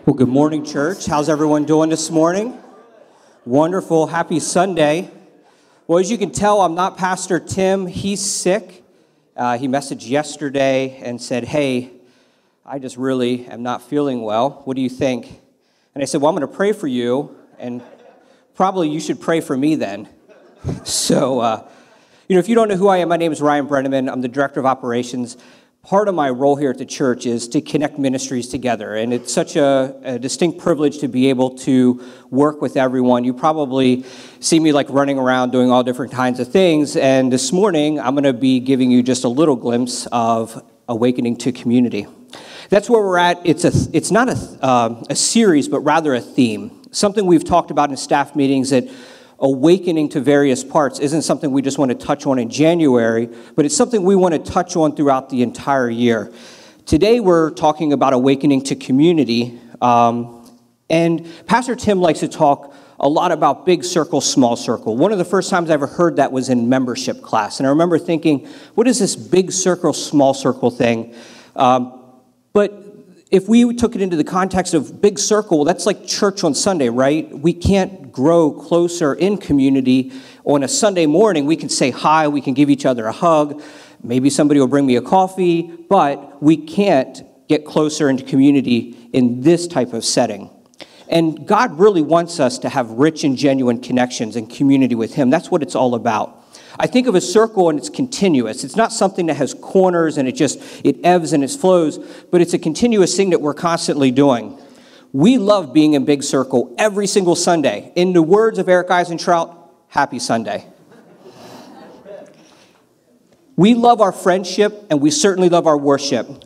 Well, good morning, church. How's everyone doing this morning? Wonderful. Happy Sunday. Well, as you can tell, I'm not Pastor Tim. He's sick. He messaged yesterday and said, hey, I just really am not feeling well. What do you think? And I said, well, I'm going to pray for you, and probably you should pray for me then. So, if you don't know who I am, my name is Ryan Brenneman. I'm the Director of Operations. Part of my role here at the church is to connect ministries together, and it's such a distinct privilege to be able to work with everyone. You probably see me running around doing all different kinds of things, and this morning I'm going to be giving you just a little glimpse of Awakening to Community. That's where we're at. It's not a series, but rather a theme. Something we've talked about in staff meetings, that awakening to various parts isn't something we just want to touch on in January, but it's something we want to touch on throughout the entire year. Today we're talking about awakening to community, and Pastor Tim likes to talk a lot about big circle, small circle. One of the first times I ever heard that was in membership class, and I remember thinking, what is this big circle, small circle thing? But if we took it into the context of big circle, well, that's like church on Sunday, right? We can't grow closer in community on a Sunday morning. We can say hi, we can give each other a hug, maybe somebody will bring me a coffee, but we can't get closer into community in this type of setting. And God really wants us to have rich and genuine connections and community with Him. That's what it's all about. I think of a circle and it's continuous. It's not something that has corners and it ebbs and it flows, but it's a continuous thing that we're constantly doing. We love being in big circle every single Sunday. In the words of Eric Eisentraut, happy Sunday. We love our friendship and we certainly love our worship.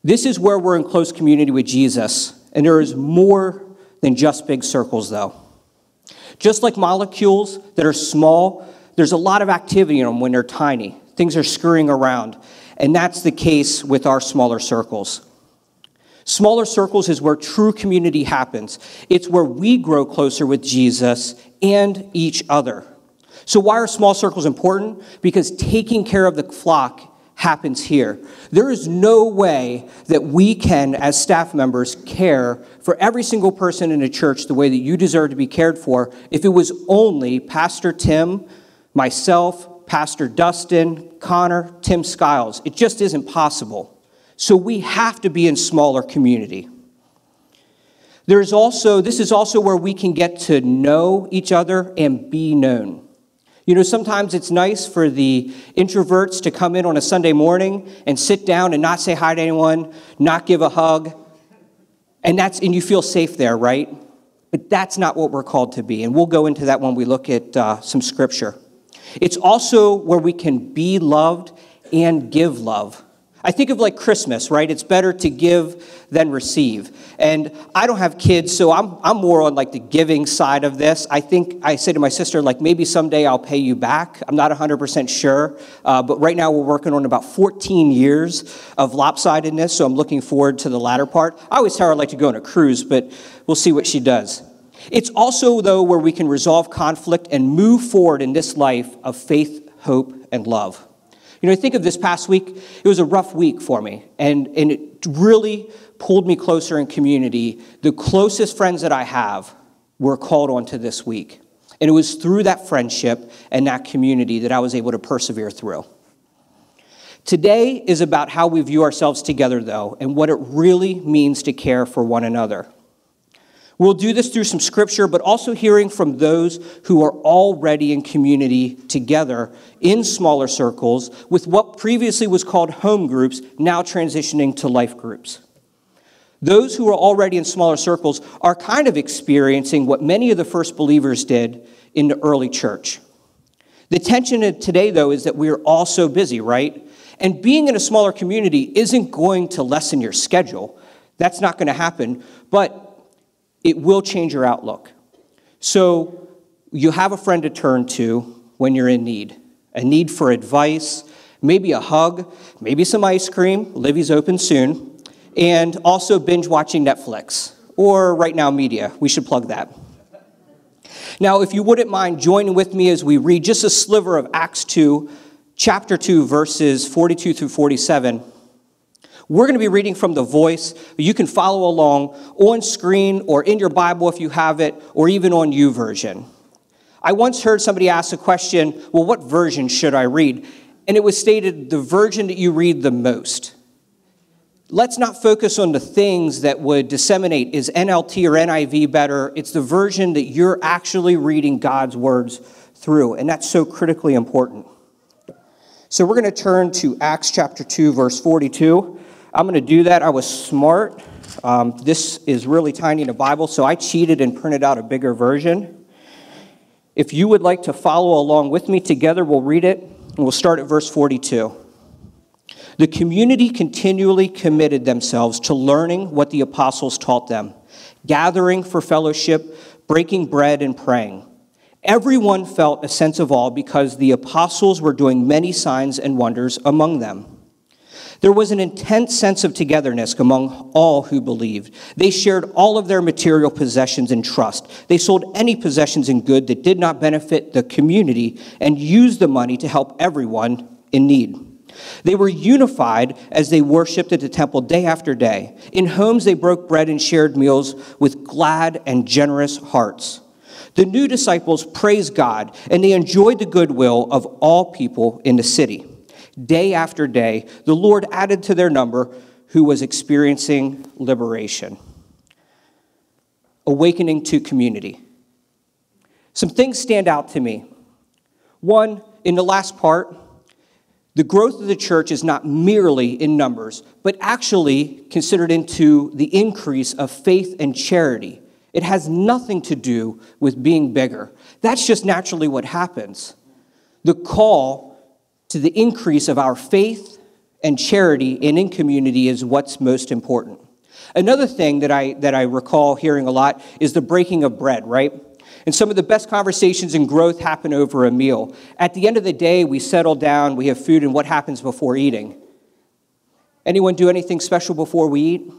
This is where we're in close community with Jesus, and there is more than just big circles though. Just like molecules that are small, there's a lot of activity in them when they're tiny. Things are scurrying around. And that's the case with our smaller circles. Smaller circles is where true community happens. It's where we grow closer with Jesus and each other. So why are small circles important? Because taking care of the flock happens here. There is no way that we can, as staff members, care for every single person in a church the way that you deserve to be cared for if it was only Pastor Tim, myself, Pastor Dustin, Connor, Tim Skiles. It just isn't possible. So we have to be in smaller community. This is also where we can get to know each other and be known. Sometimes it's nice for the introverts to come in on a Sunday morning and sit down and not say hi to anyone, not give a hug, and you feel safe there, right? But that's not what we're called to be, and we'll go into that when we look at some scripture. It's also where we can be loved and give love. I think of Christmas, right? It's better to give than receive. And I don't have kids, so I'm more on the giving side of this. I think I say to my sister, maybe someday I'll pay you back. I'm not 100% sure. But right now we're working on about 14 years of lopsidedness, so I'm looking forward to the latter part. I always tell her I'd like to go on a cruise, but we'll see what she does. It's also, though, where we can resolve conflict and move forward in this life of faith, hope, and love. I think of this past week, it was a rough week for me, and it really pulled me closer in community. The closest friends that I have were called onto this week, and it was through that friendship and that community that I was able to persevere through. Today is about how we view ourselves together, though, and what it really means to care for one another. We'll do this through some scripture, but also hearing from those who are already in community together in smaller circles with what previously was called home groups, now transitioning to life groups. Those who are already in smaller circles are kind of experiencing what many of the first believers did in the early church. The tension today, though, is that we are all so busy, right? And being in a smaller community isn't going to lessen your schedule. That's not going to happen, but it will change your outlook. So you have a friend to turn to when you're in need. A need for advice, maybe a hug, maybe some ice cream. Livy's open soon. And also binge watching Netflix or Right Now Media. We should plug that. Now, if you wouldn't mind joining with me as we read just a sliver of Acts 2, chapter 2, verses 42 through 47. We're going to be reading from the Voice. You can follow along on screen or in your Bible if you have it, or even on YouVersion. I once heard somebody ask a question, well, what version should I read? And it was stated, the version that you read the most. Let's not focus on the things that would disseminate. Is NLT or NIV better? It's the version that you're actually reading God's words through, and that's so critically important. So we're going to turn to Acts chapter 2, verse 42. I'm going to do that. I was smart. This is really tiny in the Bible, so I cheated and printed out a bigger version. If you would like to follow along with me together, we'll read it, and we'll start at verse 42. The community continually committed themselves to learning what the apostles taught them, gathering for fellowship, breaking bread, and praying. Everyone felt a sense of awe because the apostles were doing many signs and wonders among them. There was an intense sense of togetherness among all who believed. They shared all of their material possessions and trust. They sold any possessions and good that did not benefit the community and used the money to help everyone in need. They were unified as they worshiped at the temple day after day. In homes, they broke bread and shared meals with glad and generous hearts. The new disciples praised God, and they enjoyed the goodwill of all people in the city. Day after day, the Lord added to their number who was experiencing liberation. Awakening to community. Some things stand out to me. One, in the last part, the growth of the church is not merely in numbers, but actually considered into the increase of faith and charity. It has nothing to do with being bigger. That's just naturally what happens. The call to the increase of our faith and charity and in community is what's most important. Another thing that I recall hearing a lot is the breaking of bread, right? And some of the best conversations and growth happen over a meal. At the end of the day, we settle down, we have food, and what happens before eating? Anyone do anything special before we eat?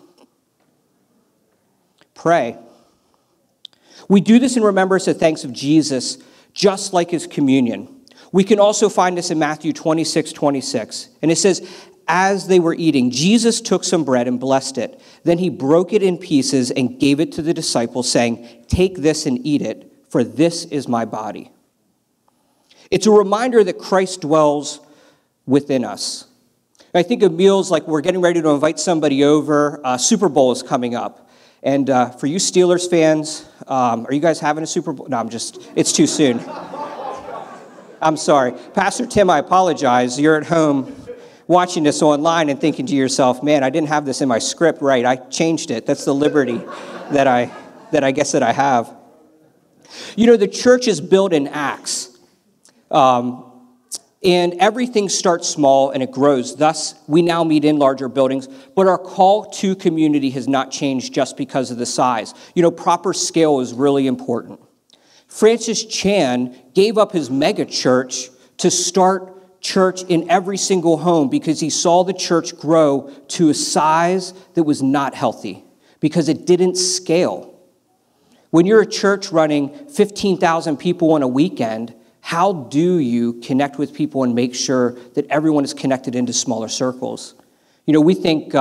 Pray. We do this in remembrance of thanks of Jesus, just like his communion. We can also find this in Matthew 26:26. And it says, as they were eating, Jesus took some bread and blessed it. Then he broke it in pieces and gave it to the disciples, saying, take this and eat it, for this is my body. It's a reminder that Christ dwells within us. I think of meals like we're getting ready to invite somebody over. Super Bowl is coming up. And for you Steelers fans, are you guys having a Super Bowl? No, it's too soon. I'm sorry. Pastor Tim, I apologize. You're at home watching this online and thinking to yourself, man, I didn't have this in my script right. I changed it. That's the liberty that I guess that I have. You know, the church is built in Acts. And everything starts small and it grows. Thus, we now meet in larger buildings. But our call to community has not changed just because of the size. You know, proper scale is really important. Francis Chan gave up his mega church to start church in every single home because he saw the church grow to a size that was not healthy because it didn't scale. When you're a church running 15,000 people on a weekend, how do you connect with people and make sure that everyone is connected into smaller circles? You know, we think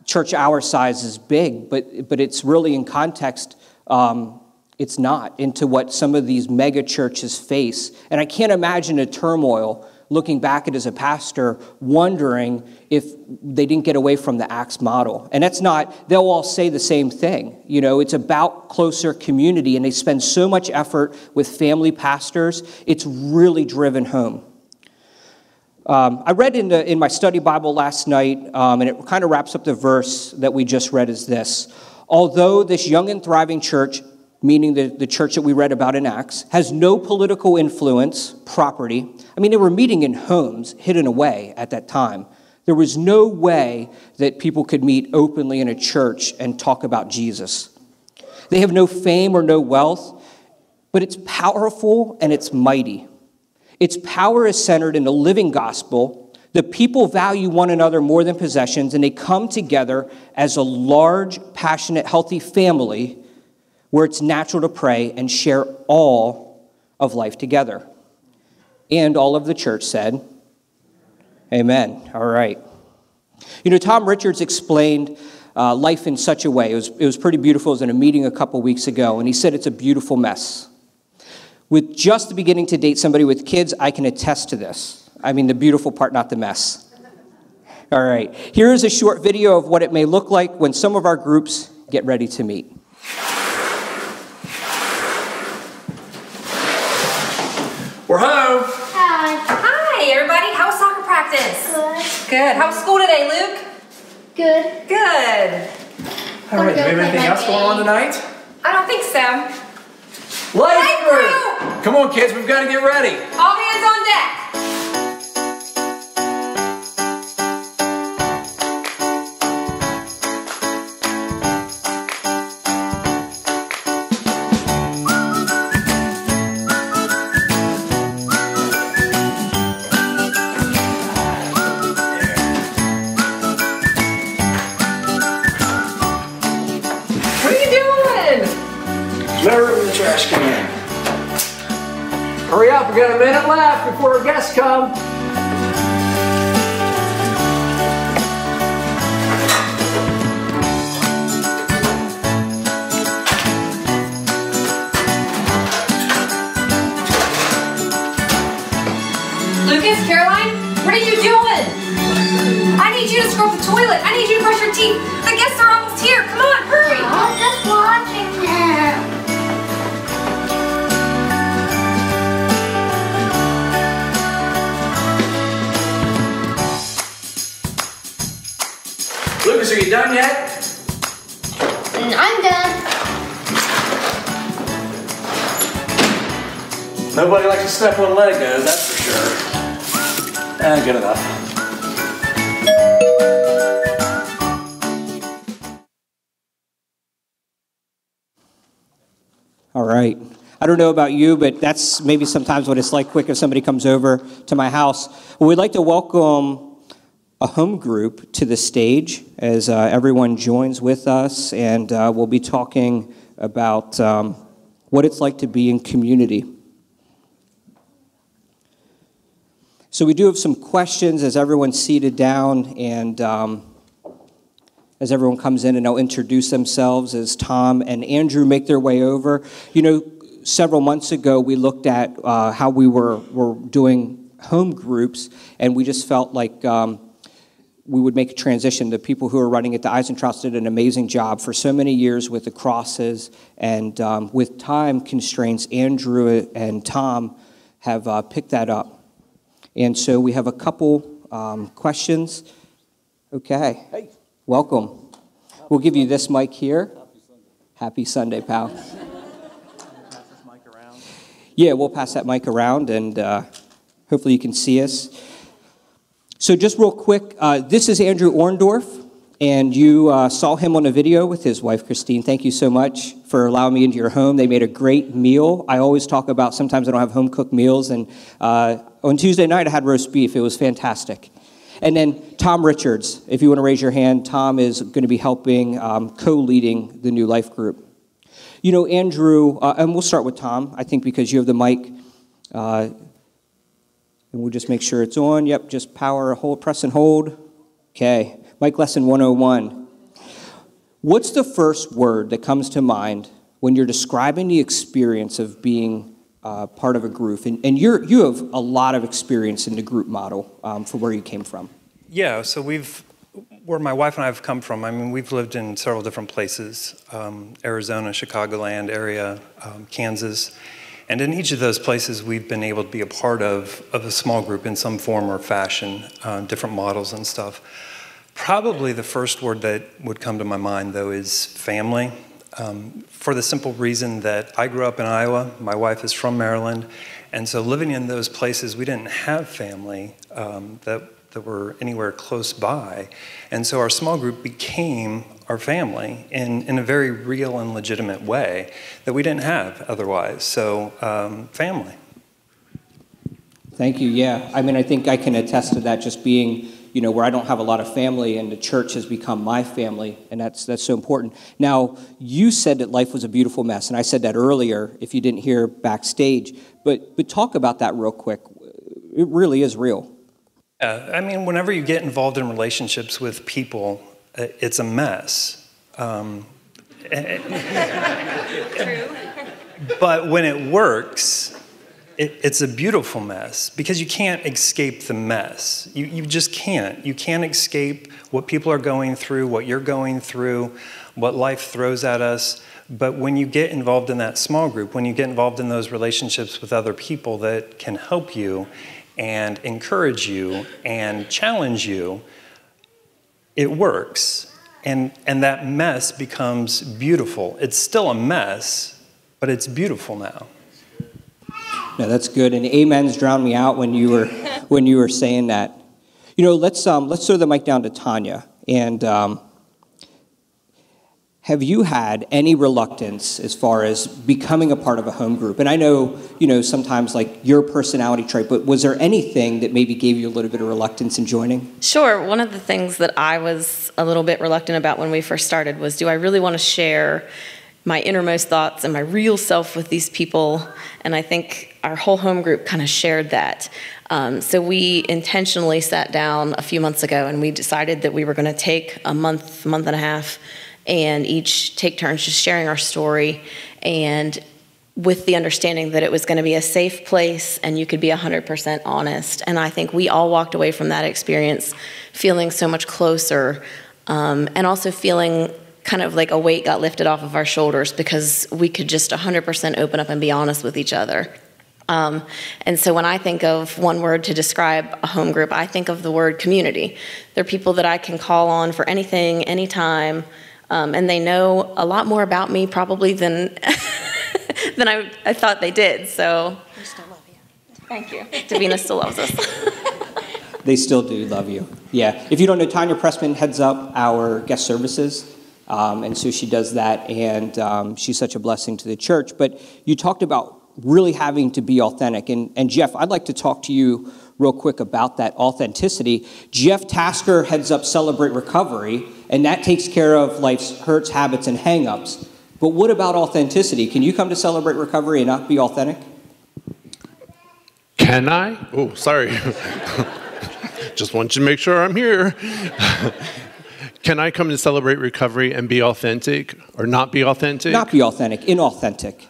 church our size is big, but it's really in context, it's not, into what some of these mega churches face. And I can't imagine a turmoil looking back at it as a pastor, wondering if they didn't get away from the Acts model. And that's not, they'll all say the same thing. You know, it's about closer community, and they spend so much effort with family pastors. It's really driven home. I read in my study Bible last night, and it kind of wraps up the verse that we just read is this. Although this young and thriving church, meaning the church that we read about in Acts, has no political influence, property. I mean, they were meeting in homes hidden away at that time. There was no way that people could meet openly in a church and talk about Jesus. They have no fame or no wealth, but it's powerful and it's mighty. Its power is centered in the living gospel. The people value one another more than possessions, and they come together as a large, passionate, healthy family where it's natural to pray and share all of life together. And all of the church said, amen. All right. You know, Tom Richards explained life in such a way. It was pretty beautiful. It was in a meeting a couple weeks ago, and he said it's a beautiful mess. With just beginning to date somebody with kids, I can attest to this. I mean, the beautiful part, not the mess. All right, here is a short video of what it may look like when some of our groups get ready to meet. We're home. Hi. Hi, everybody. How was soccer practice? Good. Good. How was school today, Luke? Good. Good. All right, do we have anything else going on tonight? I don't think so. Life group! Come on, kids, we've got to get ready. All hands on deck. What are you doing? Let her in the trash can. Hurry up, we got a minute left before our guests come. Lucas, Caroline, what are you doing? I need you to scrub the toilet. I need you to brush your teeth. The guests are almost here. Come on, hurry. I'm just watching them. Lucas, are you done yet? I'm done. Nobody likes to step on Legos, that's for sure. Good enough. All right. I don't know about you, but that's maybe sometimes what it's like quick if somebody comes over to my house. Well, we'd like to welcome a home group to the stage as everyone joins with us, and we'll be talking about what it's like to be in community. So we do have some questions as everyone's seated down, and as everyone comes in, and they'll introduce themselves as Tom and Andrew make their way over. You know, several months ago, we looked at how we were doing home groups, and we just felt like we would make a transition. The people who are running it, the Eisentrausts, did an amazing job for so many years with the crosses, and with time constraints, Andrew and Tom have picked that up. And so we have a couple questions. Okay. Hey. Welcome. We'll give you this mic here. Happy Sunday, pal. Pass this mic around. Yeah, we'll pass that mic around, and hopefully you can see us. So just real quick, this is Andrew Orndorff, and you saw him on a video with his wife, Christine. Thank you so much for allowing me into your home. They made a great meal. I always talk about sometimes I don't have home-cooked meals, and on Tuesday night I had roast beef. It was fantastic. And then Tom Richards, if you want to raise your hand, Tom is going to be helping co-leading the new life group. You know, Andrew, and we'll start with Tom, I think because you have the mic, and we'll just make sure it's on. Yep, just power, hold, press and hold. Okay, mic lesson 101. What's the first word that comes to mind when you're describing the experience of being part of a group? And you have a lot of experience in the group model for where you came from. Yeah, so where my wife and I have come from, I mean, we've lived in several different places, Arizona, Chicagoland area, Kansas. And in each of those places, we've been able to be a part of a small group in some form or fashion, different models and stuff. Probably the first word that would come to my mind, though, is family. For the simple reason that I grew up in Iowa, my wife is from Maryland, and so living in those places, we didn't have family that were anywhere close by. And so our small group became our family in a very real and legitimate way that we didn't have otherwise. So family. Thank you, yeah. I mean, I think I can attest to that, just being, you know, where I don't have a lot of family and the church has become my family, and that's so important. Now, you said that life was a beautiful mess, and I said that earlier if you didn't hear backstage, but talk about that real quick. It really is real. I mean, whenever you get involved in relationships with people, it's a mess. True. But when it works, it's a beautiful mess because you can't escape the mess. You just can't. You can't escape what people are going through, what you're going through, what life throws at us. But when you get involved in that small group, when you get involved in those relationships with other people that can help you and encourage you and challenge you, it works. And that mess becomes beautiful. It's still a mess, but it's beautiful now. No, that's good. And amens drowned me out when you were saying that. You know, let's throw the mic down to Tanya. And have you had any reluctance as far as becoming a part of a home group? And I know, you know, sometimes like your personality trait, but was there anything that maybe gave you a little bit of reluctance in joining? Sure. One of the things that I was a little bit reluctant about when we first started was, do I really want to share my innermost thoughts and my real self with these people? And I think our whole home group kind of shared that. So we intentionally sat down a few months ago and we decided that we were going to take a month and a half and each take turns just sharing our story, and with the understanding that it was going to be a safe place and you could be 100% honest. And I think we all walked away from that experience feeling so much closer, and also feeling kind of like a weight got lifted off of our shoulders because we could just 100% open up and be honest with each other. And so when I think of one word to describe a home group, I think of the word community. They're people that I can call on for anything, anytime, and they know a lot more about me probably than than I thought they did. So We still love you. thank you. Davina still loves us. They still do love you. Yeah. If you don't know, Tanya Pressman heads up our guest services. And so she does that, and she's such a blessing to the church. But you talked about really having to be authentic. And Jeff, I'd like to talk to you real quick about that authenticity. Jeff Tasker heads up Celebrate Recovery, and that takes care of life's hurts, habits, and hang-ups. But what about authenticity? Can you come to Celebrate Recovery and not be authentic? Can I? Oh, sorry. Just want you to make sure I'm here. Can I come to Celebrate Recovery and be authentic or not be authentic? Not be authentic, inauthentic.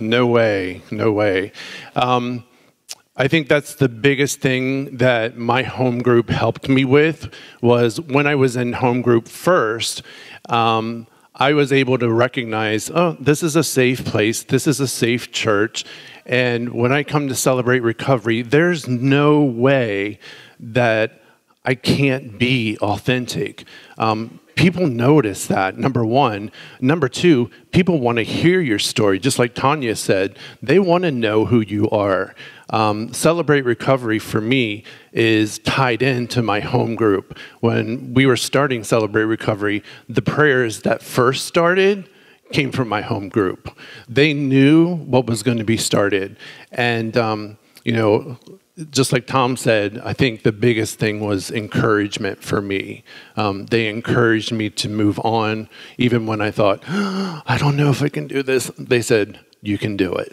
No way, no way. I think that's the biggest thing that my home group helped me with was when I was in home group first, I was able to recognize, oh, this is a safe place, this is a safe church, and when I come to Celebrate Recovery, there's no way that I can't be authentic. People notice that, number one. Number two, people want to hear your story. Just like Tanya said, they want to know who you are. Celebrate Recovery for me is tied into my home group. When we were starting Celebrate Recovery, the prayers that first started came from my home group. They knew what was going to be started. And, you know, just like Tom said, I think the biggest thing was encouragement for me. They encouraged me to move on, even when I thought, oh, I don't know if I can do this. They said, you can do it.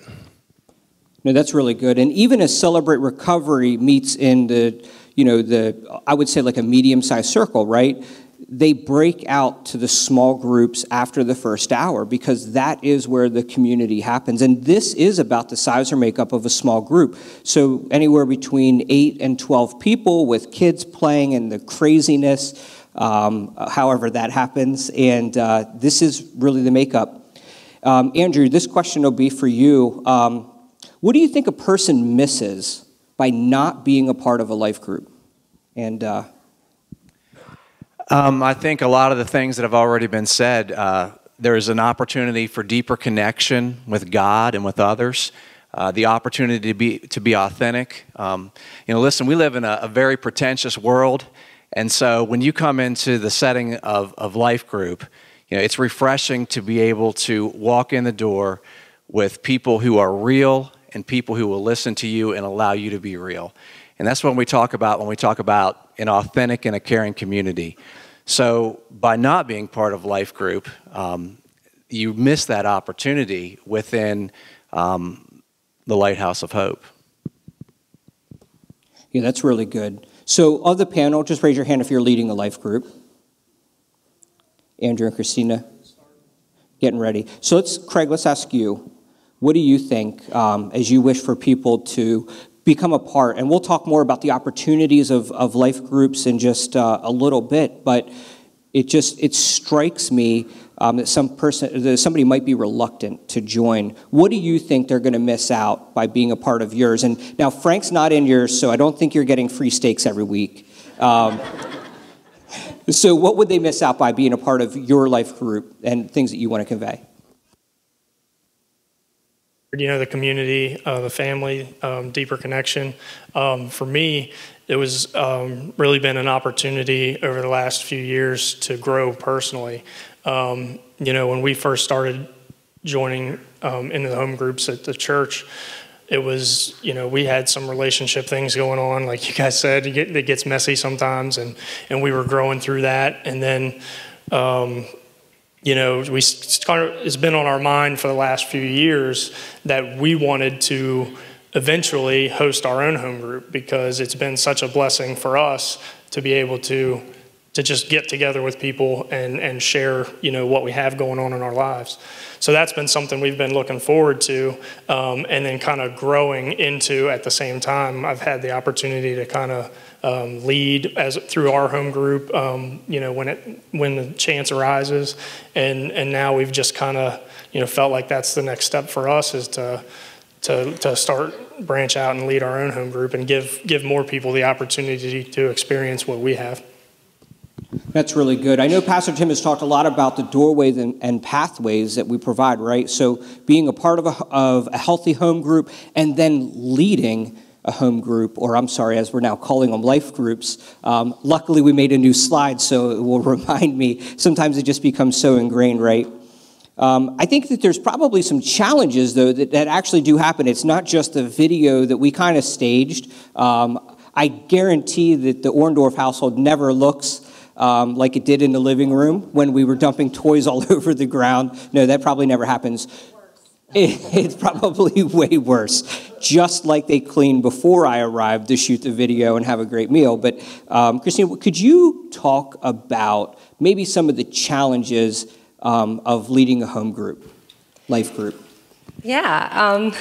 No, that's really good. And even as Celebrate Recovery meets in the, you know, I would say like a medium-sized circle, right? They break out to the small groups after the first hour because that is where the community happens. And this is about the size or makeup of a small group. So anywhere between 8 and 12 people with kids playing and the craziness, however that happens. And this is really the makeup. Andrew, this question will be for you. What do you think a person misses by not being a part of a life group? And I think a lot of the things that have already been said, there is an opportunity for deeper connection with God and with others, the opportunity to be authentic. You know, listen, we live in a very pretentious world, and so when you come into the setting of life group, you know, it's refreshing to be able to walk in the door with people who are real and people who will listen to you and allow you to be real. And that's what we talk about when we talk about an authentic and a caring community. So by not being part of life group, you miss that opportunity within the Lighthouse of Hope. yeah, that's really good. So of the panel, just raise your hand if you're leading a life group. Andrew and Christina, getting ready. So Craig, let's ask you, what do you think as you wish for people to become a part? And we'll talk more about the opportunities of life groups in just a little bit, but it strikes me that somebody might be reluctant to join. What do you think they're going to miss out by being a part of yours? And now Frank's not in yours, so I don't think you're getting free steaks every week. So what would they miss out by being a part of your life group and things that you want to convey? The community, the family, deeper connection. For me, it was really been an opportunity over the last few years to grow personally. When we first started joining into the home groups at the church, it was, we had some relationship things going on, like you guys said, it gets messy sometimes, and we were growing through that. And then, it's been on our mind for the last few years that we wanted to eventually host our own home group, because it's been such a blessing for us to be able to just get together with people and share, what we have going on in our lives. So that's been something we've been looking forward to, and then kind of growing into at the same time. I've had the opportunity to kind of lead through our home group, when the chance arises, and now we've just kind of felt like that's the next step for us, is to start branch out and lead our own home group and give more people the opportunity to experience what we have. That's really good. I know Pastor Tim has talked a lot about the doorways and pathways that we provide, right? So being a part of a healthy home group and then leading a home group, or I'm sorry, as we're now calling them, life groups. Luckily, we made a new slide, so it will remind me. Sometimes it just becomes so ingrained, right? I think that there's probably some challenges, though, that actually do happen. It's not just the video that we kind of staged. I guarantee that the Orndorff household never looks like it did in the living room when we were dumping toys all over the ground. No, that probably never happens. It's probably way worse. Just like they cleaned before I arrived to shoot the video and have a great meal. But Christina, could you talk about maybe some of the challenges of leading a home group, life group? Yeah.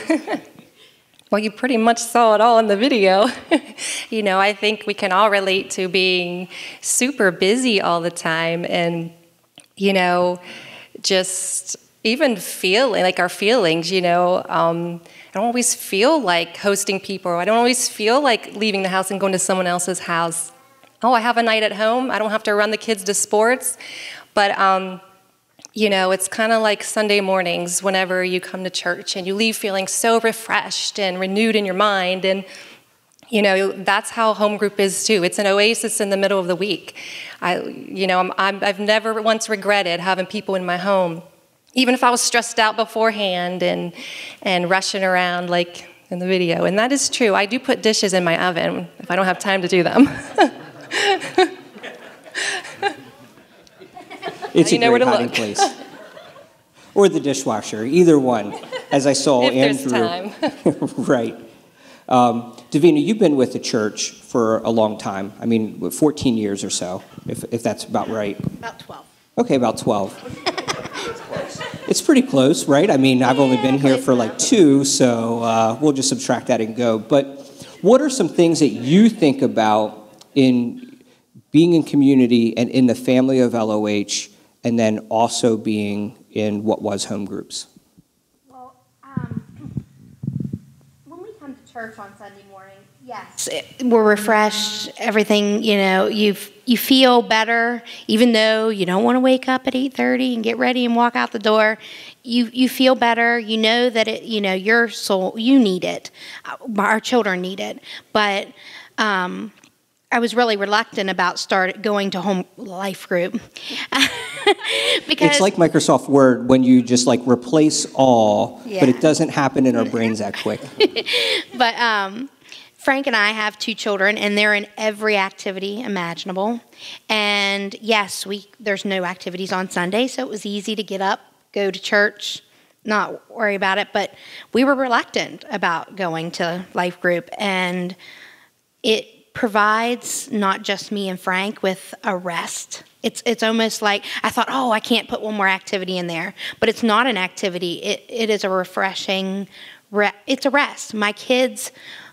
Well, you pretty much saw it all in the video. I think we can all relate to being super busy all the time and, just even feeling like our feelings, I don't always feel like hosting people. I don't always feel like leaving the house and going to someone else's house. Oh, I have a night at home. I don't have to run the kids to sports. But, it's kind of like Sunday mornings whenever you come to church and you leave feeling so refreshed and renewed in your mind. And, that's how home group is too. It's an oasis in the middle of the week. I've never once regretted having people in my home, even if I was stressed out beforehand and rushing around like in the video. And that is true. I do put dishes in my oven if I don't have time to do them. It's a great hiding place. Or the dishwasher, either one, as I saw if Andrew. There's time. Right. Davina, you've been with the church for a long time. 14 years or so, if that's about right. About 12. Okay, about 12. It's pretty close, right? I've only been here for like 2, so we'll just subtract that and go. But what are some things that you think about in being in community and in the family of LOH, and then also being in what was home groups? Well, when we come to church on Sunday morning, yes, we're refreshed. Everything, you feel better, even though you don't want to wake up at 8:30 and get ready and walk out the door. You feel better. You know that your soul, you need it. Our children need it, but. I was really reluctant about going to home life group. Because it's like Microsoft Word when you just replace all, yeah. But it doesn't happen in our brains that quick. But Frank and I have 2 children, and they're in every activity imaginable. And yes, there's no activities on Sunday, so it was easy to get up, go to church, not worry about it. But we were reluctant about going to life group, and provides not just me and Frank with a rest. It's almost like I thought, oh, I can't put one more activity in there. But it's not an activity. It is a refreshing, it's a rest. My kids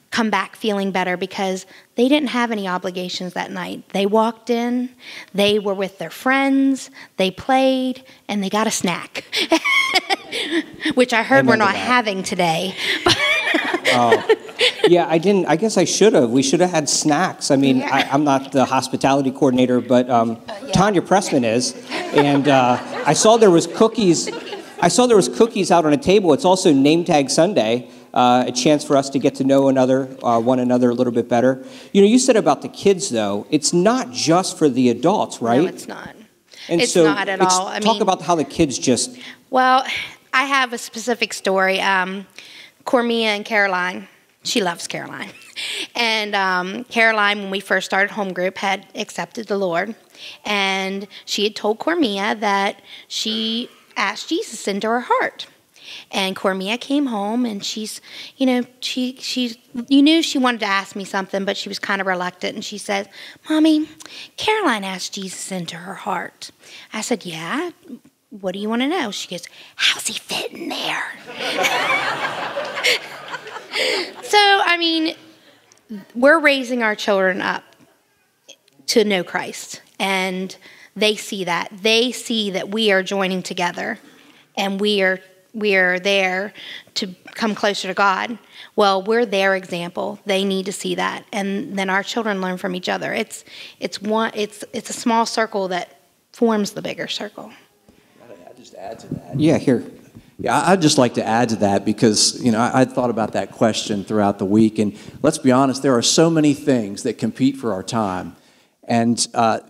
come back feeling better because they didn't have any obligations that night. They walked in, they were with their friends, they played, and they got a snack, which I heard we're not having today. Oh. Yeah, I didn't. I guess I should have. We should have had snacks. I mean, I'm not the hospitality coordinator, but Tanya Pressman is, and I saw there was cookies. I saw there was cookies out on a table. It's also Name Tag Sunday, a chance for us to get to know one another a little bit better. You know, you said about the kids, though, it's not just for the adults, right? No, it's not. And it's so not at all. I talk mean, about how the kids just. Well, I have a specific story. Cormia and Caroline. She loves Caroline. And Caroline, when we first started home group, had accepted the Lord. And she had told Cormia that she asked Jesus into her heart. And Cormia came home, and she's, you know, you knew she wanted to ask me something, but she was kind of reluctant. And she said, Mommy, Caroline asked Jesus into her heart. I said, yeah, what do you want to know? She goes, how's he fitting there? So, I mean, we're raising our children up to know Christ, and they see that. They see that we are joining together, and we are there to come closer to God. Well, we're their example. They need to see that, and then our children learn from each other. It's a small circle that forms the bigger circle. I'd just add to that. Yeah, here. Yeah, I'd just like to add to that because, you know, I thought about that question throughout the week, and let's be honest, there are so many things that compete for our time. And,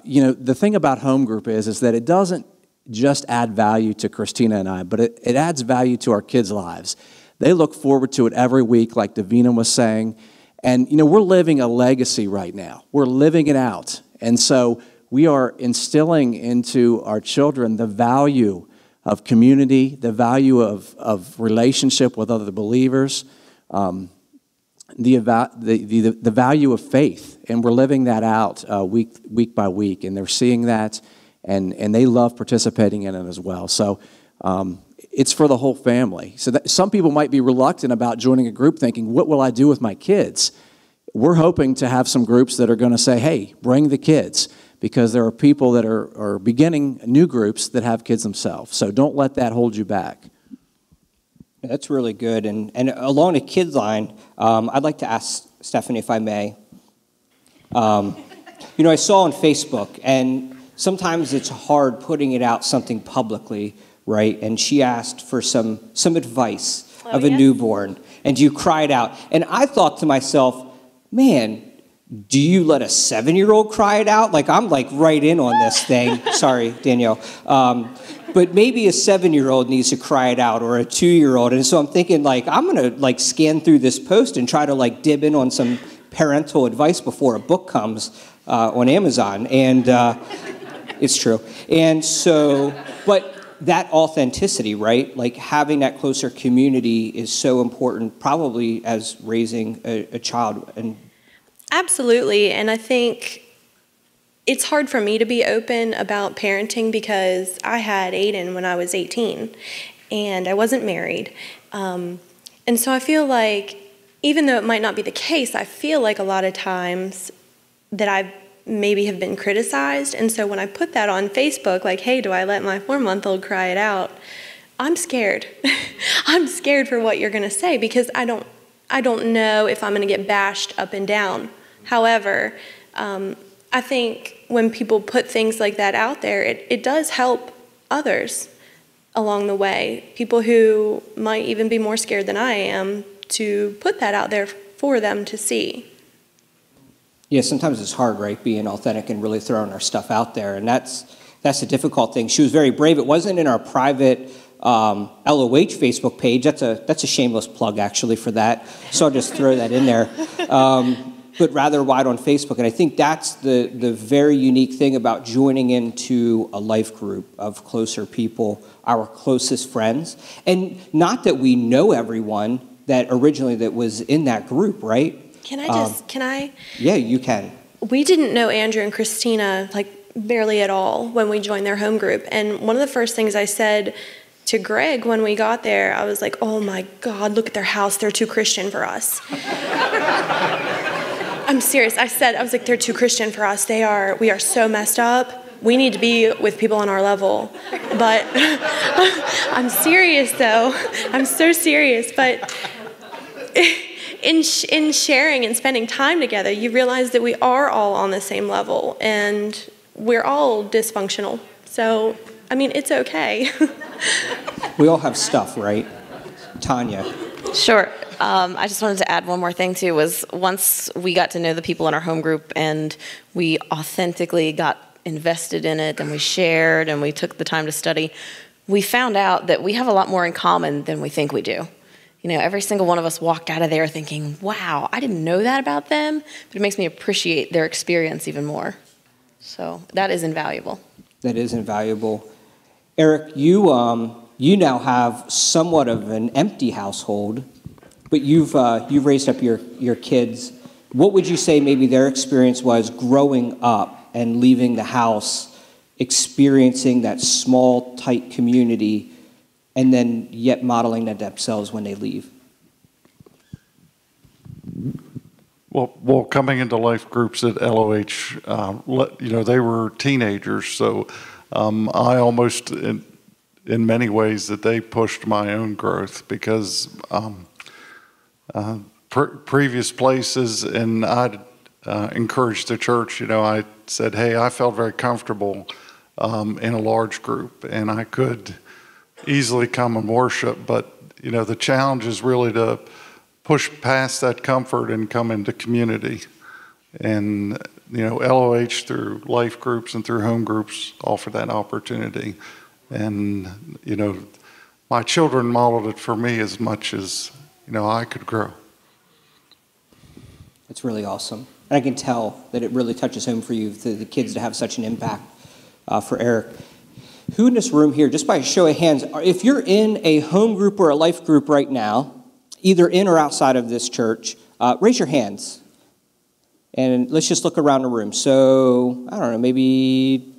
you know, the thing about home group is that it doesn't just add value to Christina and I, but it adds value to our kids' lives. They look forward to it every week, like Davina was saying. And, you know, we're living a legacy right now. We're living it out. And so we are instilling into our children the value of community, the value of relationship with other believers, the value of faith, and we're living that out week by week, and they're seeing that, and they love participating in it as well. So it's for the whole family. So that, some people might be reluctant about joining a group thinking, what will I do with my kids? We're hoping to have some groups that are going to say, hey, bring the kids, because there are people that are beginning new groups that have kids themselves. So don't let that hold you back. That's really good. And along the kids line, I'd like to ask Stephanie, if I may. You know, I saw on Facebook, and sometimes it's hard putting it out something publicly, right? And she asked for some advice of a newborn, and you cried out. And I thought to myself, man, do you let a 7-year-old cry it out? Like, I'm like right in on this thing. Sorry, Danielle. But maybe a 7-year-old needs to cry it out, or a 2-year-old. And so I'm thinking, like, I'm going to like scan through this post and try to like dib in on some parental advice before a book comes on Amazon. And it's true. And so, but that authenticity, right? Like having that closer community is so important, probably as raising a child. And absolutely. And I think it's hard for me to be open about parenting because I had Aiden when I was 18 and I wasn't married. And so I feel like, even though it might not be the case, I feel like a lot of times that I maybe have been criticized. And so when I put that on Facebook, like, hey, do I let my 4-month-old cry it out? I'm scared. I'm scared for what you're going to say because I don't know if I'm going to get bashed up and down. However, I think when people put things like that out there, it does help others along the way. People who might even be more scared than I am to put that out there for them to see. Yeah, sometimes it's hard, right, being authentic and really throwing our stuff out there, and that's a difficult thing. She was very brave. It wasn't in our private LOH Facebook page. That's a shameless plug, actually, for that. So I'll just throw that in there. But rather wide on Facebook. And I think that's the very unique thing about joining into a life group of closer people, our closest friends. And not that we know everyone that originally that was in that group, right? Can I? Yeah, you can. We didn't know Andrew and Christina like barely at all when we joined their home group. And one of the first things I said to Greg when we got there, I was like, oh my God, look at their house. They're too Christian for us. I'm serious. I was like, they're too Christian for us. We are so messed up. We need to be with people on our level. But I'm serious though. I'm so serious. But in sharing and spending time together, you realize that we are all on the same level and we're all dysfunctional. So, I mean, it's okay. We all have stuff, right? Tanya. Sure. I just wanted to add one more thing too, was once we got to know the people in our home group and we authentically got invested in it and we shared and we took the time to study, we found out that we have a lot more in common than we think we do. You know, every single one of us walked out of there thinking, wow, I didn't know that about them, but it makes me appreciate their experience even more. So that is invaluable. That is invaluable. Eric, you now have somewhat of an empty household, but you've raised up your kids. What would you say maybe their experience was growing up and leaving the house, experiencing that small, tight community, and then yet modeling that themselves when they leave? Well, coming into life groups at LOH, they were teenagers, so I almost, in many ways, that they pushed my own growth because previous places, and I'd encouraged the church, I said, hey, I felt very comfortable in a large group, and I could easily come and worship, but the challenge is really to push past that comfort and come into community. And LOH through life groups and through home groups offer that opportunity. And my children modeled it for me as much as I could grow. It's really awesome, and I can tell that it really touches home for you, the kids, to have such an impact for Eric. Who in this room here, just by a show of hands, if you're in a home group or a life group right now, either in or outside of this church, raise your hands. And let's just look around the room. So, I don't know, maybe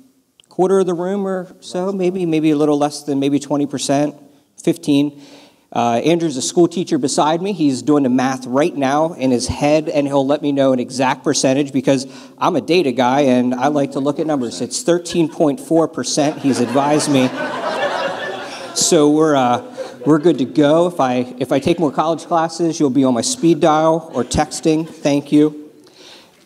quarter of the room or so, maybe a little less than maybe 20%, 15. Andrew's a school teacher beside me. He's doing the math right now in his head, and he'll let me know an exact percentage because I'm a data guy and I like to look at numbers. It's 13.4%, he's advised me. So we're good to go. If I take more college classes, you'll be on my speed dial or texting. Thank you.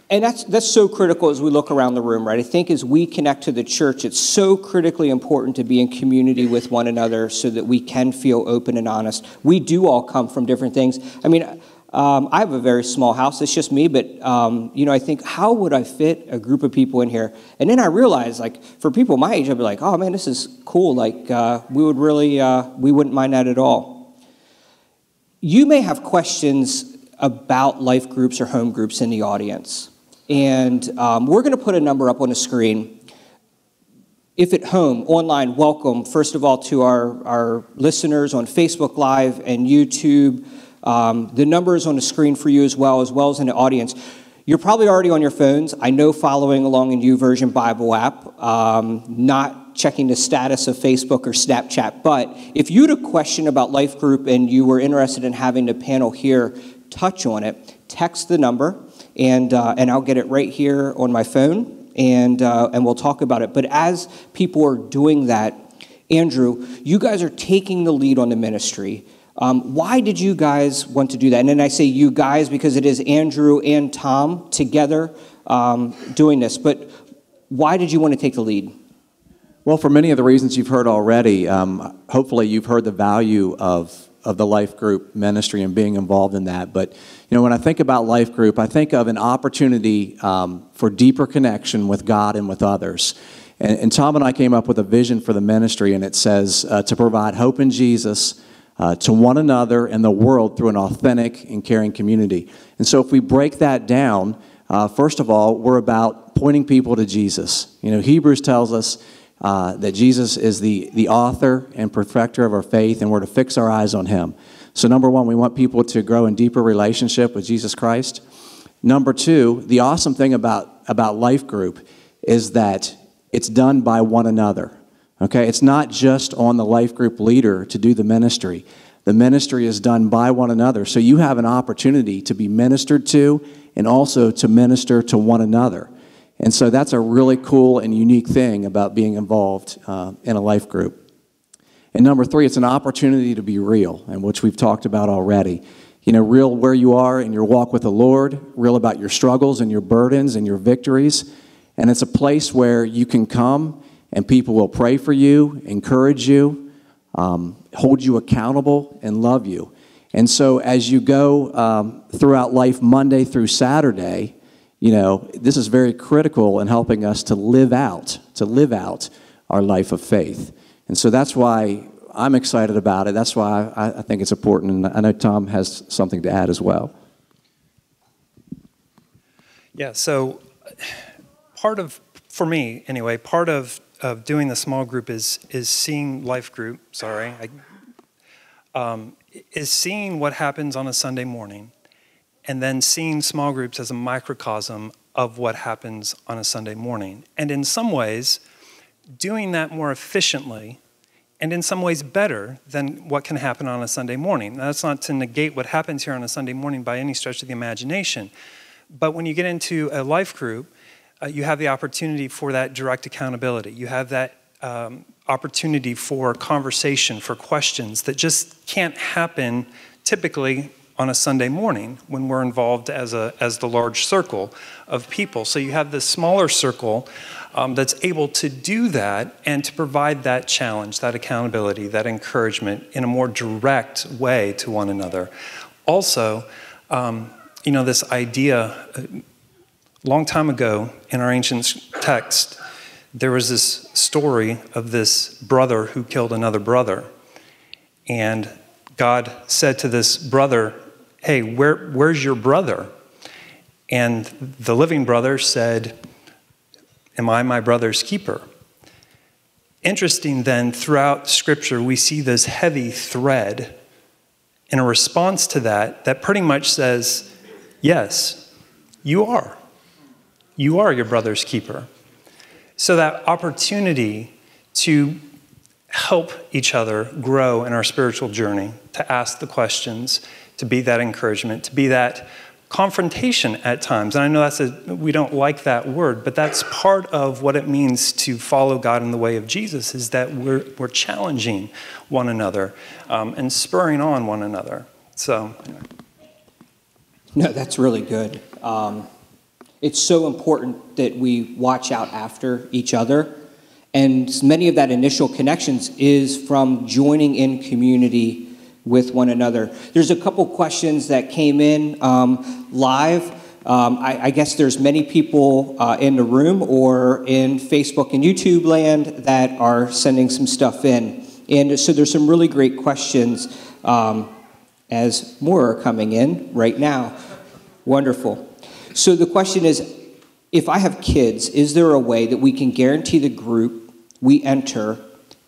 And that's so critical as we look around the room, right? I think as we connect to the church, it's so critically important to be in community with one another so that we can feel open and honest. We do all come from different things. I mean, I have a very small house. It's just me, but, I think, how would I fit a group of people in here? And then I realized, for people my age, I'd be like, oh, man, this is cool. We wouldn't mind that at all. You may have questions about life groups or home groups in the audience. And we're going to put a number up on the screen. If at home, online, welcome, first of all, to our listeners on Facebook Live and YouTube. The number is on the screen for you as well as in the audience. You're probably already on your phones. I know, following along in YouVersion Bible app, not checking the status of Facebook or Snapchat. But if you had a question about life group and you were interested in having the panel here touch on it, text the number. And I'll get it right here on my phone, and we'll talk about it. But as people are doing that, Andrew, you guys are taking the lead on the ministry. Why did you guys want to do that? And then I say you guys because it is Andrew and Tom together doing this. But why did you want to take the lead? Well, for many of the reasons you've heard already, hopefully you've heard the value of the life group ministry and being involved in that. But when I think about life group, I think of an opportunity for deeper connection with God and with others. And Tom and I came up with a vision for the ministry, and it says to provide hope in Jesus to one another and the world through an authentic and caring community. And so if we break that down, first of all, we're about pointing people to Jesus. Hebrews tells us that Jesus is the author and perfecter of our faith, and we're to fix our eyes on him. So number one, we want people to grow in deeper relationship with Jesus Christ. Number two, the awesome thing about life group is that it's done by one another. Okay, it's not just on the life group leader to do the ministry. The ministry is done by one another. So you have an opportunity to be ministered to and also to minister to one another. And so that's a really cool and unique thing about being involved in a life group. And number three, it's an opportunity to be real, and which we've talked about already. You know, real where you are in your walk with the Lord, real about your struggles and your burdens and your victories. And it's a place where you can come and people will pray for you, encourage you, hold you accountable, and love you. And so as you go throughout life Monday through Saturday, you know, this is very critical in helping us to live out our life of faith. And so that's why I'm excited about it. That's why I think it's important. And I know Tom has something to add as well. Yeah, so for me anyway, part of doing the small group is seeing life group, is seeing what happens on a Sunday morning, and then seeing small groups as a microcosm of what happens on a Sunday morning. And in some ways, doing that more efficiently, and in some ways better than what can happen on a Sunday morning. Now, that's not to negate what happens here on a Sunday morning by any stretch of the imagination. But when you get into a life group, you have the opportunity for that direct accountability. You have that opportunity for conversation, for questions that just can't happen typically on a Sunday morning when we're involved as the large circle of people. So you have this smaller circle that's able to do that and to provide that challenge, that accountability, that encouragement in a more direct way to one another. Also, you know, this idea, a long time ago in our ancient text, there was this story of this brother who killed another brother. And God said to this brother, hey, where's your brother? And the living brother said, am I my brother's keeper? Interesting then, throughout Scripture, we see this heavy thread in a response to that pretty much says, yes, you are. You are your brother's keeper. So that opportunity to help each other grow in our spiritual journey, to ask the questions, to be that encouragement, to be that confrontation at times. And I know we don't like that word, but that's part of what it means to follow God in the way of Jesus, is that we're challenging one another and spurring on one another. So, anyway. No, that's really good. It's so important that we watch out after each other. And many of that initial connections is from joining in community with one another. There's a couple questions that came in live. I guess there's many people in the room or in Facebook and YouTube land that are sending some stuff in. And so there's some really great questions as more are coming in right now. Wonderful. So the question is, if I have kids, is there a way that we can guarantee the group we enter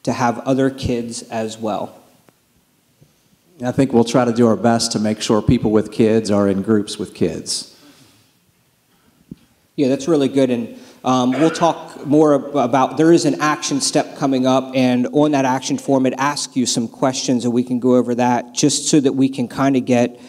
to have other kids as well? I think we'll try to do our best to make sure people with kids are in groups with kids. Yeah, that's really good. And we'll talk more about, there is an action step coming up, and on that action form, it asks you some questions, and we can go over that just so that we can kind of get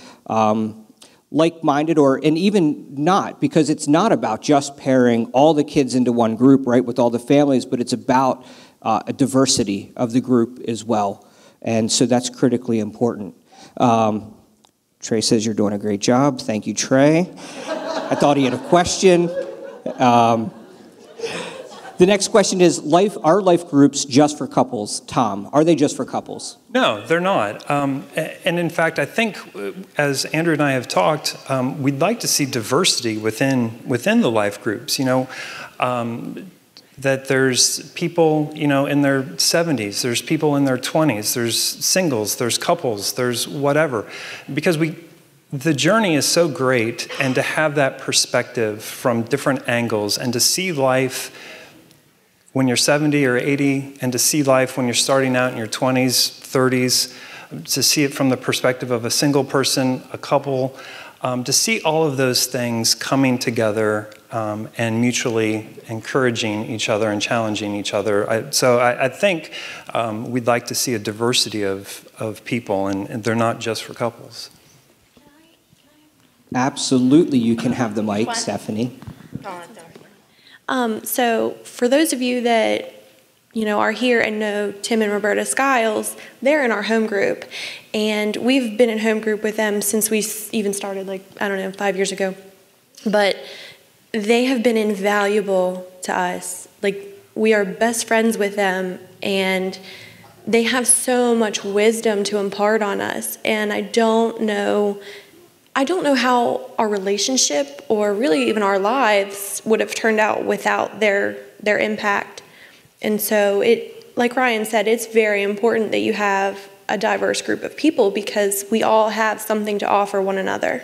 like-minded, and even not, because it's not about just pairing all the kids into one group, right, with all the families, but it's about a diversity of the group as well. And so that's critically important. Trey says you're doing a great job. Thank you, Trey. I thought he had a question. The next question is, are life groups just for couples? Tom, are they just for couples? No, they're not. And in fact, I think, as Andrew and I have talked, we'd like to see diversity within the life groups. You know, that there's people, you know, in their 70s, there's people in their 20s, there's singles, there's couples, there's whatever. Because the journey is so great, and to have that perspective from different angles, and to see life when you're 70 or 80, and to see life when you're starting out in your 20s, 30s, to see it from the perspective of a single person, a couple, to see all of those things coming together and mutually encouraging each other and challenging each other. I think we'd like to see a diversity of people, and they're not just for couples. Absolutely, you can have the mic, Stephanie. So for those of you that are here and know Tim and Roberta Skiles, they're in our home group, and we've been in home group with them since we even started, 5 years ago. But they have been invaluable to us. We are best friends with them, and they have so much wisdom to impart on us. And I don't know how our relationship, or really even our lives, would have turned out without their impact. And so like Ryan said, it's very important that you have a diverse group of people, because we all have something to offer one another.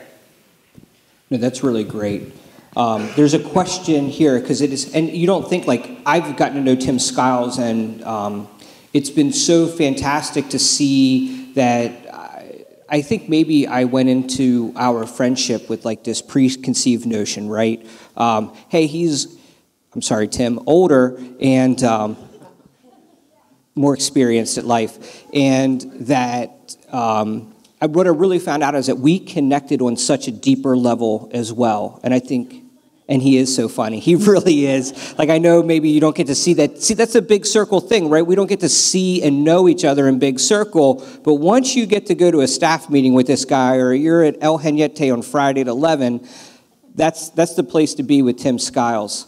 No, that's really great. There's a question here, because it is, and you don't think, I've gotten to know Tim Skiles, and it's been so fantastic to see that. I think maybe I went into our friendship with this preconceived notion, right? Hey, I'm sorry, Tim, older and more experienced at life. And that what I really found out is that we connected on such a deeper level as well. And I think, and he is so funny. He really is. I know maybe you don't get to see that. See, that's a big circle thing, right? We don't get to see and know each other in big circle. But once you get to go to a staff meeting with this guy, or you're at El Henriette on Friday at 11, that's the place to be with Tim Skiles.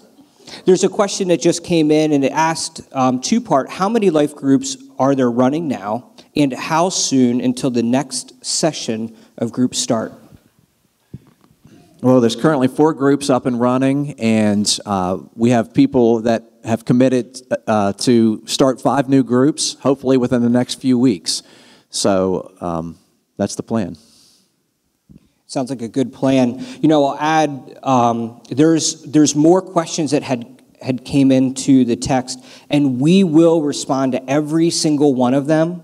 There's a question that just came in, and it asked two-part. How many life groups are there running now? And how soon until the next session of groups start? Well, there's currently 4 groups up and running, and we have people that have committed to start 5 new groups, hopefully within the next few weeks. So that's the plan. Sounds like a good plan. I'll add, there's more questions that had came into the text, and we will respond to every single one of them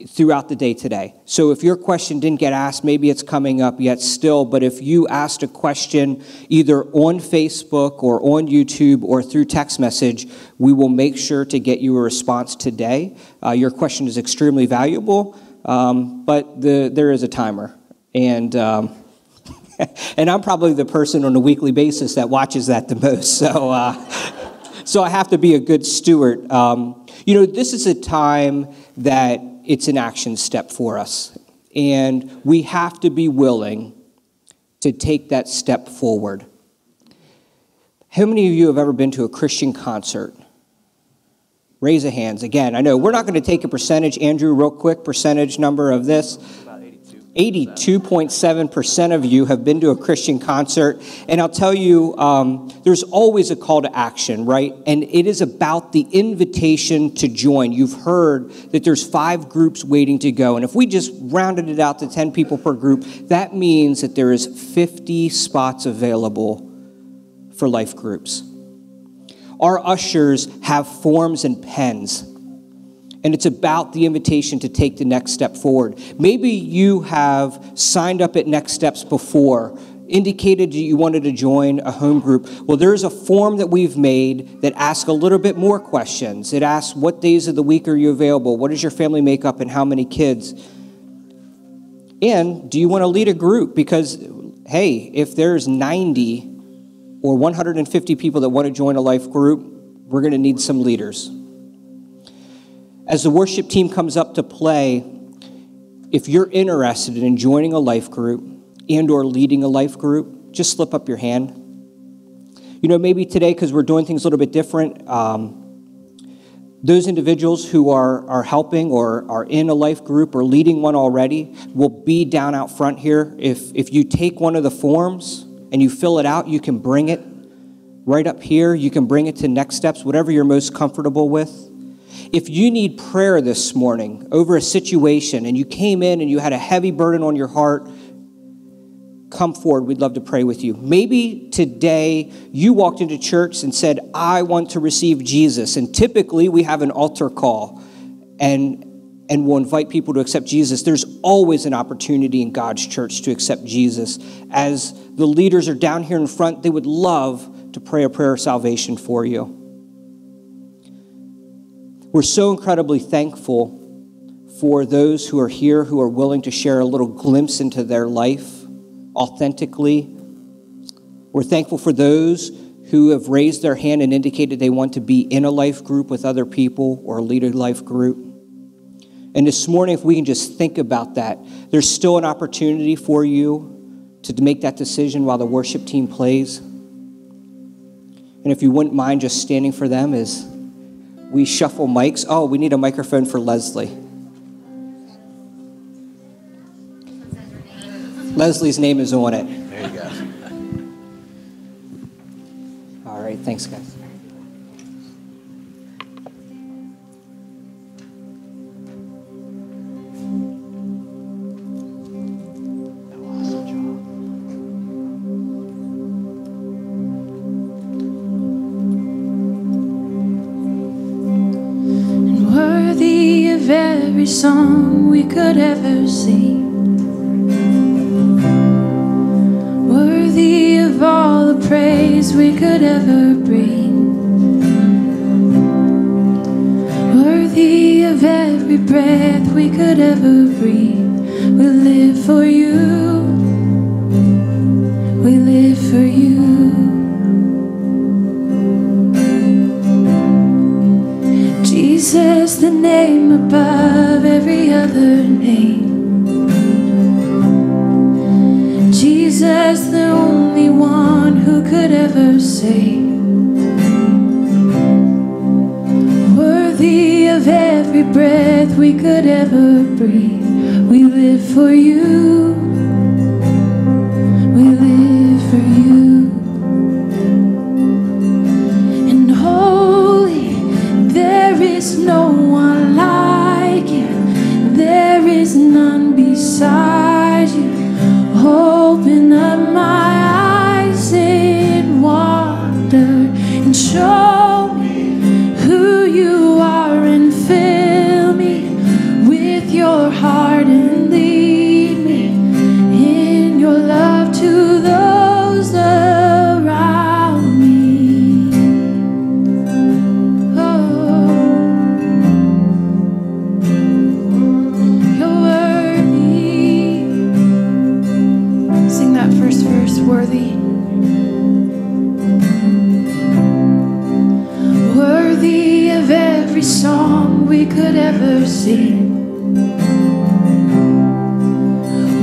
throughout the day today. So if your question didn't get asked, maybe it's coming up yet still, but if you asked a question either on Facebook or on YouTube or through text message, we will make sure to get you a response today. Your question is extremely valuable, but there is a timer. And and I'm probably the person on a weekly basis that watches that the most, so I have to be a good steward. This is a time that it's an action step for us, and we have to be willing to take that step forward. How many of you have ever been to a Christian concert? Raise of hands. Again, I know we're not going to take a percentage. Andrew, real quick, percentage number of this. 82.7% of you have been to a Christian concert. And I'll tell you, there's always a call to action, right? And it is about the invitation to join. You've heard that there's 5 groups waiting to go. And if we just rounded it out to 10 people per group, that means that there is 50 spots available for life groups. Our ushers have forms and pens. And it's about the invitation to take the next step forward. Maybe you have signed up at Next Steps before, indicated that you wanted to join a home group. Well, there's a form that we've made that asks a little bit more questions. It asks, what days of the week are you available? What is your family makeup and how many kids? And do you want to lead a group? Because, hey, if there's 90 or 150 people that want to join a life group, we're going to need some leaders. As the worship team comes up to play, if you're interested in joining a life group and or leading a life group, just slip up your hand. Maybe today, because we're doing things a little bit different, those individuals who are helping or are in a life group or leading one already will be down out front here. If you take one of the forms and you fill it out, you can bring it right up here. You can bring it to Next Steps, whatever you're most comfortable with. If you need prayer this morning over a situation and you came in and you had a heavy burden on your heart, come forward. We'd love to pray with you. Maybe today you walked into church and said, I want to receive Jesus. And typically we have an altar call. And and will invite people to accept Jesus, there's always an opportunity in God's church to accept Jesus. As the leaders are down here in front, they would love to pray a prayer of salvation for you. We're so incredibly thankful for those who are here who are willing to share a little glimpse into their life authentically. We're thankful for those who have raised their hand and indicated they want to be in a life group with other people or lead a life group. And this morning, if we can just think about that, there's still an opportunity for you to make that decision while the worship team plays. And if you wouldn't mind just standing for them as we shuffle mics. Oh, we need a microphone for Leslie. Leslie's name is on it. There you go. All right, thanks, guys. Every song we could ever sing, worthy of all the praise we could ever bring, worthy of every breath we could ever breathe. We live for you, we live for you. Jesus, the name above every other name. Jesus, the only one who could ever save. Worthy of every breath we could ever breathe. We live for you. We live for you. And holy, there is no one like you. There is none beside you. Open up my eyes in wonder and show me who you are and fill me with your heart and lead me in your love to those around me. Oh, you're worthy. Sing that first verse, worthy. Worthy of every song we could ever sing.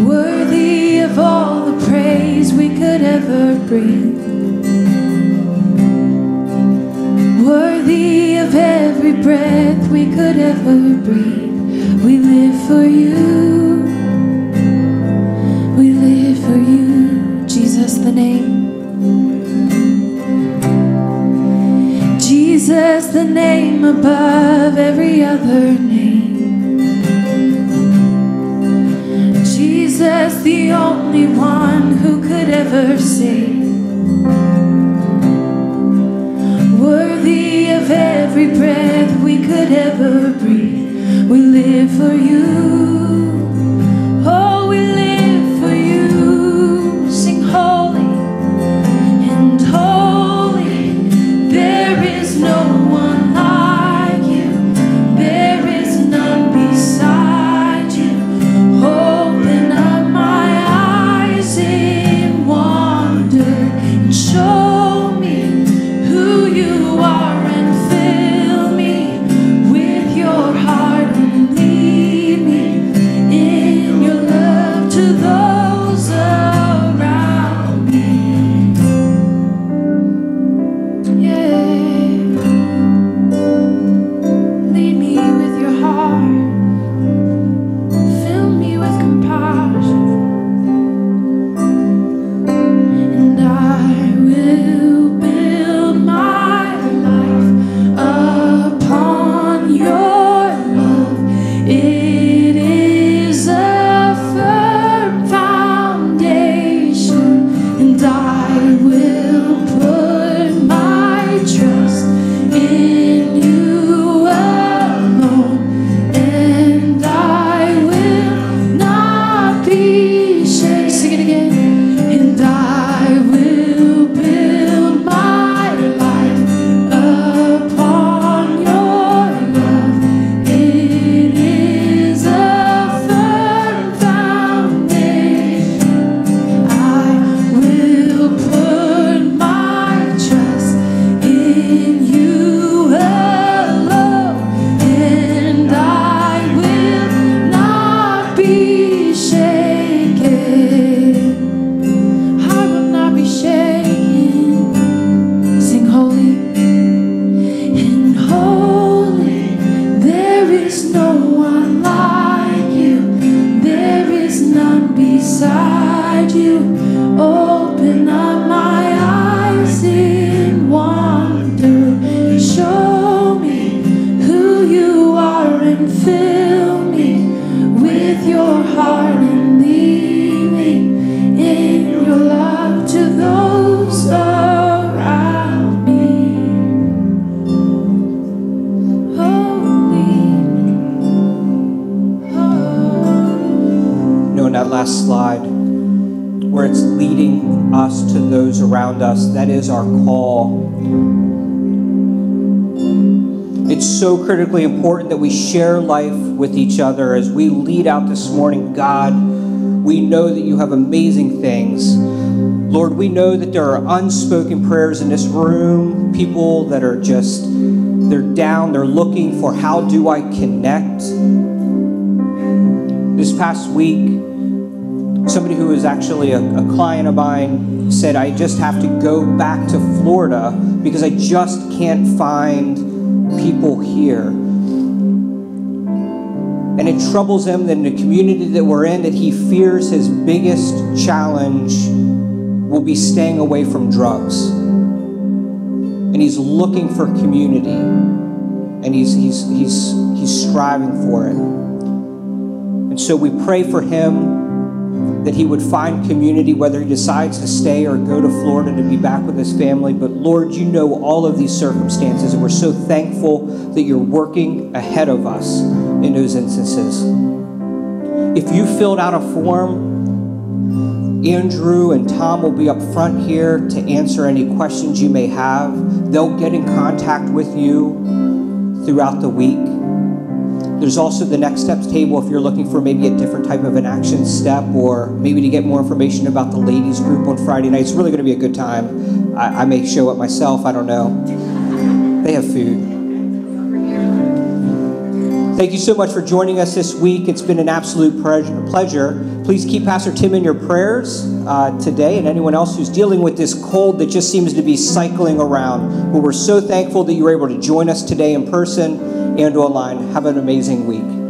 Worthy of all the praise we could ever bring. Worthy of every breath we could ever breathe. We live for you. We live for you. Jesus, the name. Jesus, the name above every other name. Jesus, the only one who could ever save. Worthy of every breath we could ever breathe. We live for you. Oh, we live for you. Sing holy and holy. There is no one like you. There is none beside you. Open up my eyes in wonder and show me who you are and fill me with your heart and lead one like you. There is none beside you. Open up my eyes in wonder. Show me who you are and fill me with your heart and lead me in your love to those around me. In that last slide, where it's leading us to those around us, that is our call. It's so critically important that we share life with each other. As we lead out this morning, God, we know that you have amazing things. Lord, we know that there are unspoken prayers in this room, people that are just, they're down, they're looking for how do I connect. This past week, somebody who is actually a client of mine said, I just have to go back to Florida because I just can't find people here. And it troubles him that in the community that we're in, that he fears his biggest challenge will be staying away from drugs. And he's looking for community. And he's striving for it. And so we pray for him that he would find community, whether he decides to stay or go to Florida to be back with his family. But Lord, you know all of these circumstances, and we're so thankful that you're working ahead of us in those instances. If you filled out a form, Andrew and Tom will be up front here to answer any questions you may have. They'll get in contact with you throughout the week. There's also the next steps table if you're looking for maybe a different type of an action step, or maybe to get more information about the ladies group on Friday night. It's really going to be a good time. I may show up myself, I don't know. They have food. Thank you so much for joining us this week. It's been an absolute pleasure. Please keep Pastor Tim in your prayers today, and anyone else who's dealing with this cold that just seems to be cycling around. But we're so thankful that you were able to join us today in person and online. Have an amazing week.